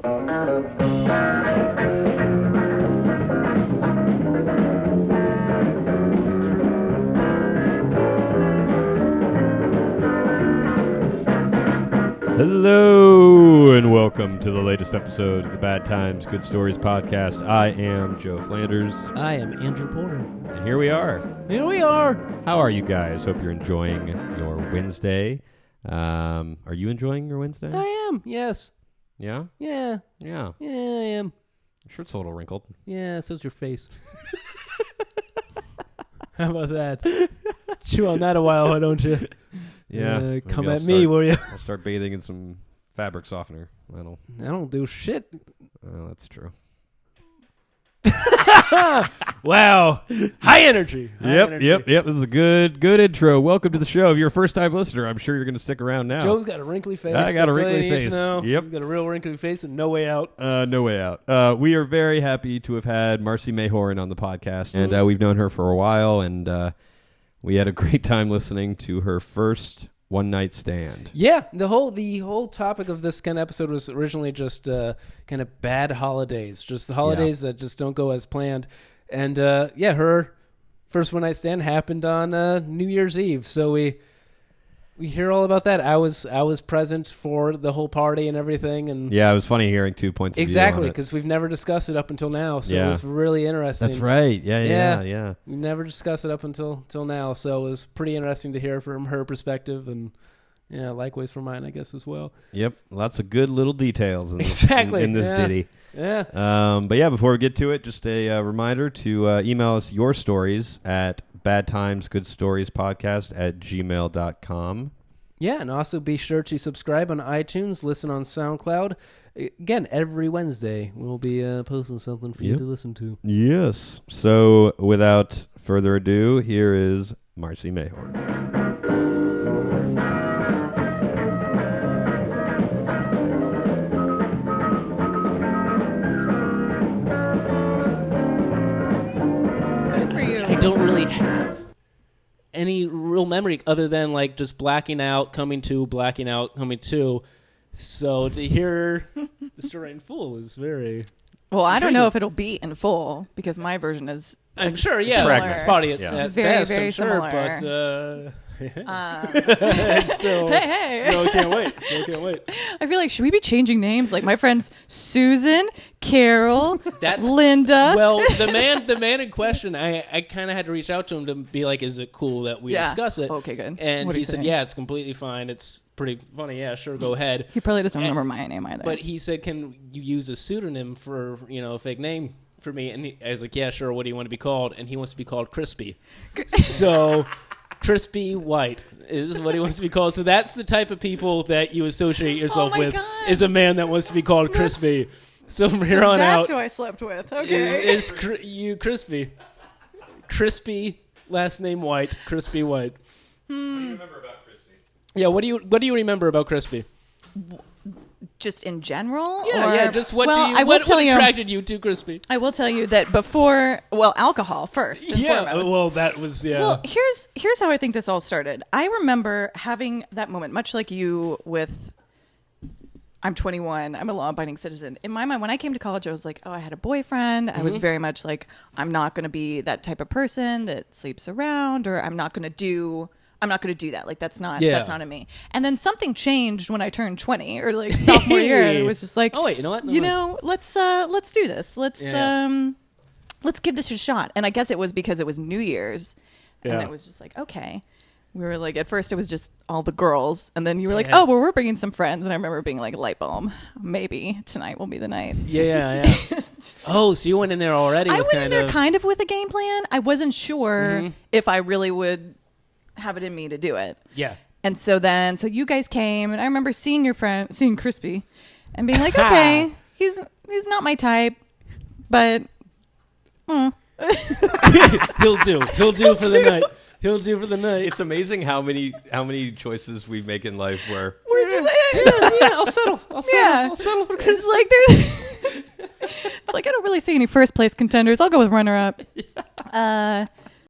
Hello and welcome to the latest episode of the Bad Times, Good Stories podcast. I am Joe Flanders. I am Andrew Porter. And here we are. Here we are. How are you guys? Hope you're enjoying your Wednesday. Are you enjoying your Wednesday? I am, yes. Yeah? Yeah. Yeah. Yeah, I am. Your shirt's a little wrinkled. Yeah, so's your face. How about that? Chew on that a while, why don't you? Yeah. Come at me, will you? I'll start bathing in some fabric softener. I don't do shit. Oh, that's true. Wow. High energy. Yep. This is a good intro. Welcome to the show. If you're a first-time listener, I'm sure you're going to stick around now. Joe's got a wrinkly face. I got a wrinkly face. Yep. He's got a real wrinkly face and no way out. No way out. We are very happy to have had Marcy Mayhorn on the podcast, and we've known her for a while, and we had a great time listening to her first one-night stand. Yeah, the whole topic of this kind of episode was originally just kind of bad holidays, just the holidays that just don't go as planned. And her first one-night stand happened on New Year's Eve, so we hear all about that. I was present for the whole party and everything, and yeah, it was funny hearing 2 points of view exactly because we've never discussed it up until now, so it was really interesting. That's right. Yeah. We never discussed it up until now, so it was pretty interesting to hear from her perspective, and likewise from mine, I guess, as well. Yep, lots of good little details in this ditty. Yeah. But yeah, before we get to it, just a reminder to email us your stories at badtimesgoodstoriespodcast@gmail.com. Yeah, and also be sure to subscribe on iTunes, listen on SoundCloud. Again, every Wednesday we'll be posting something for you to listen to. Yes. So without further ado, here is Marcy Mayhorn. I don't really have any real memory other than like just blacking out, coming to. So to hear the story in full is very well. I don't know if it'll be in full because my version is. I'm sure, yeah, similar. It's very, best, very I'm sure, similar. But it's still, still can't wait. I feel like, should we be changing names? Like my friends Susan, Carol, Linda. Well, the man in question, I kind of had to reach out to him to be like, is it cool that we discuss it? Okay, good. And he said, yeah, it's completely fine. It's pretty funny. Yeah, sure, go ahead. He probably doesn't remember my name either. But he said, can you use a pseudonym for, a fake name for me? And I was like, yeah, sure. What do you want to be called? And he wants to be called Crispy. So Crispy White is what he wants to be called. So that's the type of people that you associate yourself with. God. Is a man that wants to be called Crispy. So from here on out, that's who I slept with. Okay, is you Crispy? Crispy, last name White. Crispy White. What do you remember about Crispy? Yeah, what do you remember about Crispy? Just in general? Just what attracted you to Crispy? I will tell you that before, alcohol first and foremost. Well, that was, Well, here's how I think this all started. I remember having that moment, much like you with, I'm 21, I'm a law-abiding citizen. In my mind, when I came to college, I was like, I had a boyfriend. I was very much like, I'm not going to be that type of person that sleeps around, or I'm not going to do that. Like, that's not in me. And then something changed when I turned 20 or like sophomore year. And it was just like, oh wait, you know what? Let's do this. Let's give this a shot. And I guess it was because it was New Year's. And it was just like, okay. We were like, at first it was just all the girls. And then you were like, we're bringing some friends. And I remember being like, light bulb, maybe tonight will be the night. Yeah. Oh, so you went in there already. I went in there kind of with a game plan. I wasn't sure if I really would have it in me to do it. Yeah. And so you guys came, and I remember seeing Crispy, and being like, okay, he's not my type, but he'll do for the night. He'll do for the night. It's amazing how many choices we make in life where we're just I'll settle for Crispy. It's like it's like I don't really see any first place contenders. I'll go with runner up.